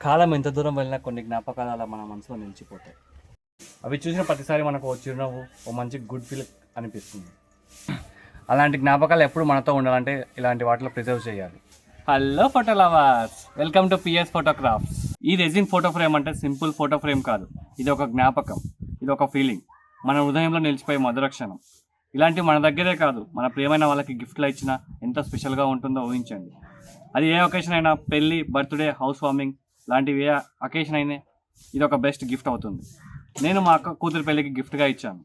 కాలం ఎంత దూరం వెళ్ళినా కొన్ని జ్ఞాపకాలు అలా మన మనసులో నిలిచిపోతాయి. అవి చూసిన ప్రతిసారి మనకు ఓ చిరునవ్వు, ఓ మంచి గుడ్ ఫీల్ అనిపిస్తుంది. అలాంటి జ్ఞాపకాలు ఎప్పుడు మనతో ఉండాలంటే ఇలాంటి వాటిలో ప్రిజర్వ్ చేయాలి. Hello photo lovers, welcome to PS photographs. ఈ రెజిన్ ఫోటో ఫ్రేమ్ అంటే సింపుల్ ఫోటో ఫ్రేమ్ కాదు, ఇది ఒక జ్ఞాపకం, ఇది ఒక ఫీలింగ్, మన హృదయంలో నిలిచిపోయే మధుర క్షణం. ఇలాంటివి మన దగ్గరే కాదు, మన ప్రియమైన వాళ్ళకి గిఫ్ట్లు ఇచ్చినా ఎంత స్పెషల్గా ఉంటుందో ఊహించండి. అది ఏ ఒకేషన్ అయినా, పెళ్ళి, బర్త్డే, హౌస్ వార్మింగ్ లాంటివి ఏ అకేషన్ అయినా ఇది ఒక బెస్ట్ గిఫ్ట్ అవుతుంది. నేను మా అక్క కూతురు పెళ్ళికి గిఫ్ట్గా ఇచ్చాను.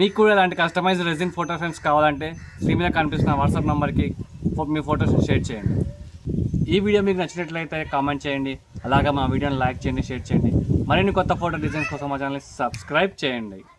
మీకు కూడా ఇలాంటి కస్టమైజ్డ్ రెజిన్ ఫోటో ఫ్రేమ్స్ కావాలంటే స్క్రీన్ మీద కనిపిస్తున్న వాట్సాప్ నెంబర్కి మీ ఫొటోస్ని షేర్ చేయండి. ఈ వీడియో మీకు నచ్చినట్లయితే కామెంట్ చేయండి, అలాగే మా వీడియోని లైక్ చేయండి, షేర్ చేయండి. మరిన్ని కొత్త ఫోటో డిజైన్స్ కోసం మా ఛానల్ని సబ్స్క్రైబ్ చేయండి.